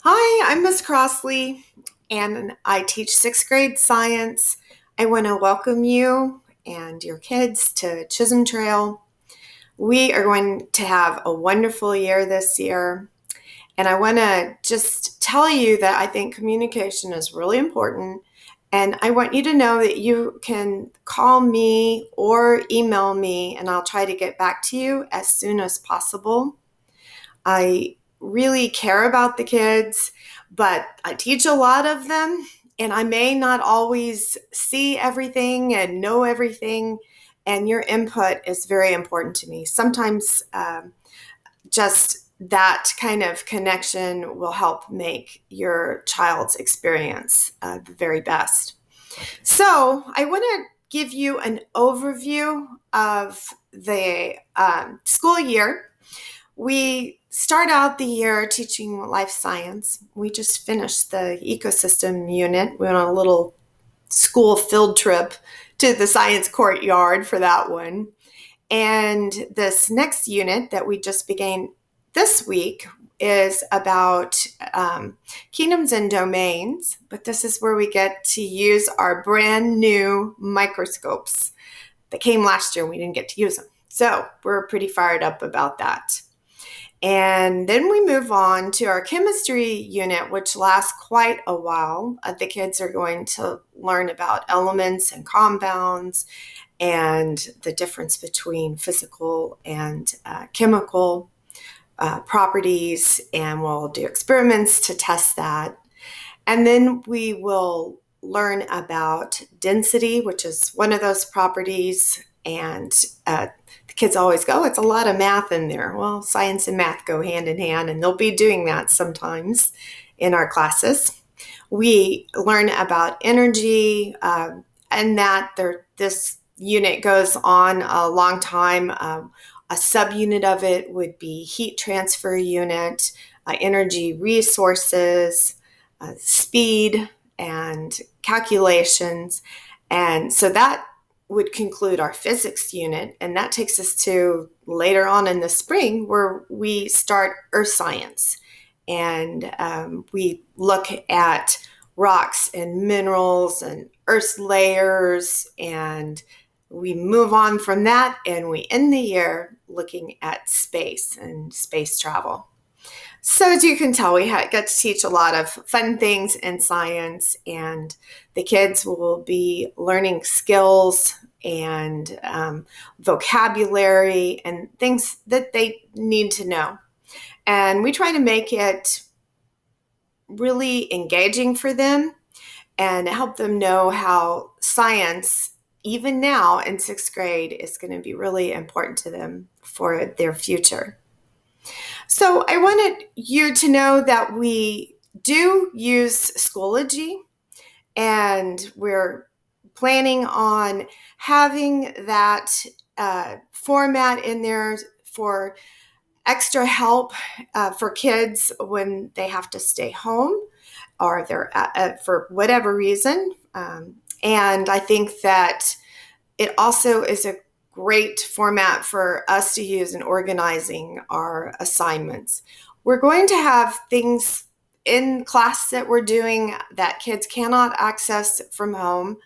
Hi, I'm Miss Crossley, and I teach sixth grade science. I want to welcome you and your kids to Chisholm Trail. We are going to have a wonderful year this year, and I want to just tell you that I think communication is really important. And I want you to know that you can call me or email me, and I'll try to get back to you as soon as possible. I really care about the kids, but I teach a lot of them, and I may not always see everything and know everything. And your input is very important to me. Sometimes just that kind of connection will help make your child's experience the very best. So, I want to give you an overview of the school year. We start out the year teaching life science. We just finished the ecosystem unit. We went on a little school field trip to the science courtyard for that one. And this next unit that we just began this week is about kingdoms and domains, but this is where we get to use our brand new microscopes that came last year. We didn't get to use them. So we're pretty fired up about that. And then we move on to our chemistry unit, which lasts quite a while. The kids are going to learn about elements and compounds and the difference between physical and chemical properties, and we'll do experiments to test that. And then we will learn about density, which is one of those properties, and the kids always go, it's a lot of math in there. Well, science and math go hand in hand, and they'll be doing that sometimes in our classes. We learn about energy, and that this unit goes on a long time. A subunit of it would be heat transfer unit, energy resources, speed, and calculations. And so that would conclude our physics unit, and that takes us to later on in the spring where we start earth science, and we look at rocks and minerals and earth's layers, and we move on from that, and we end the year looking at space and space travel. So as you can tell, we get to teach a lot of fun things in science, and the kids will be learning skills and vocabulary and things that they need to know. And we try to make it really engaging for them and help them know how science, even now in sixth grade, is going to be really important to them for their future. So I wanted you to know that we do use Schoology, and we're planning on having that format in there for extra help for kids when they have to stay home or they're for whatever reason. And I think that it also is a great format for us to use in organizing our assignments. We're going to have things in class that we're doing that kids cannot access from home,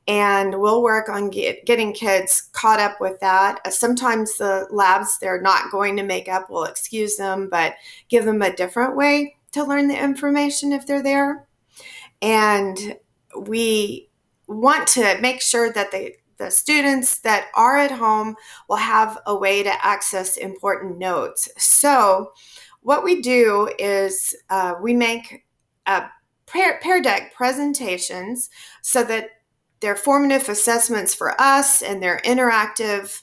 and we'll work on getting kids caught up with that. Sometimes the labs they're not going to make up, we'll excuse them, but give them a different way to learn the information if they're there. And we want to make sure that the students that are at home will have a way to access important notes. So what we do is we make pair deck presentations so that they're formative assessments for us, and they're interactive,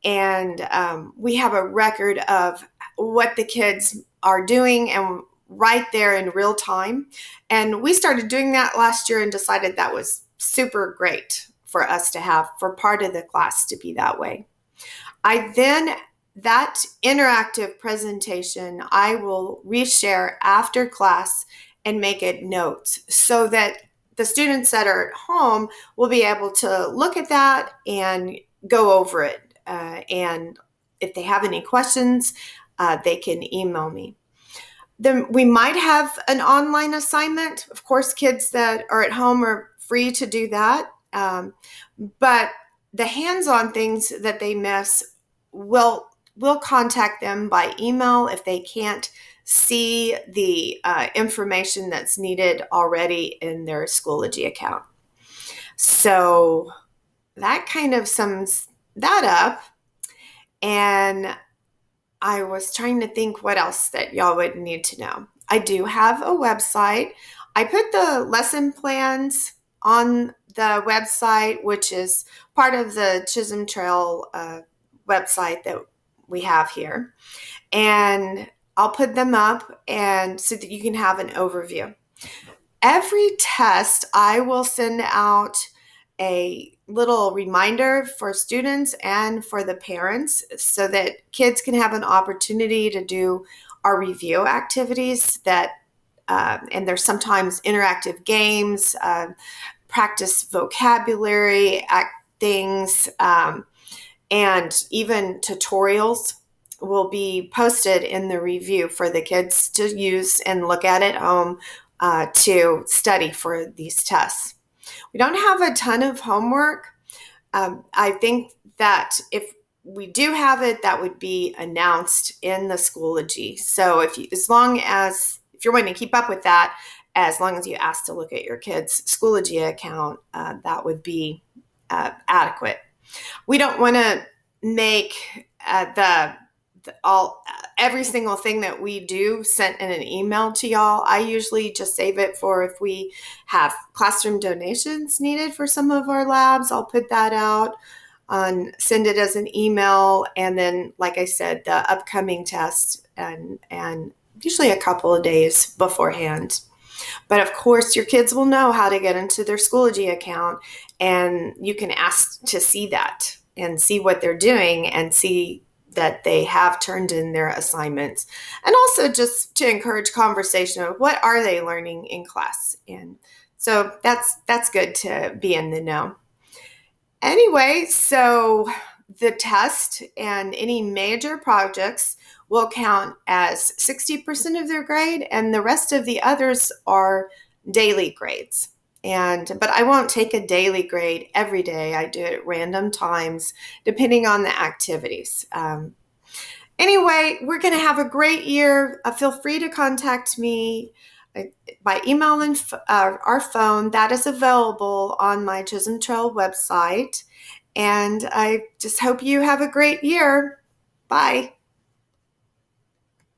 and we have a record of what the kids are doing and right there in real time. And we started doing that last year and decided that was super great for us to have, for part of the class to be that way. That interactive presentation, I will reshare after class and make it notes so that the students that are at home will be able to look at that and go over it. And if they have any questions, they can email me. Then we might have an online assignment. Of course, kids that are at home are free to do that. But the hands-on things that they miss, we'll contact them by email if they can't see the information that's needed already in their Schoology account. So that kind of sums that up. And I was trying to think what else that y'all would need to know. I do have a website. I put the lesson plans on the website, which is part of the Chisholm Trail website that we have here. And I'll put them up and so that you can have an overview. Every test, I will send out a little reminder for students and for the parents so that kids can have an opportunity to do our review activities that and there's sometimes interactive games, practice vocabulary things, and even tutorials will be posted in the review for the kids to use and look at home to study for these tests. We don't have a ton of homework. I think that if we do have it, that would be announced in the Schoology. So if you're wanting to keep up with that, as long as you ask to look at your kid's Schoology account, that would be adequate. We don't want to make every single thing that we do sent in an email to y'all. I usually just save it for if we have classroom donations needed for some of our labs. I'll put that out and send it as an email. And then, like I said, the upcoming test and usually a couple of days beforehand. But of course, your kids will know how to get into their Schoology account, and you can ask to see that and see what they're doing and see that they have turned in their assignments. And also just to encourage conversation of what are they learning in class. And so that's good to be in the know. Anyway, so the test and any major projects will count as 60% of their grade, and the rest of the others are daily grades. But I won't take a daily grade every day. I do it at random times, depending on the activities. Anyway, we're going to have a great year. Feel free to contact me by email and our phone. That is available on my Chisholm Trail website. And I just hope you have a great year. Bye.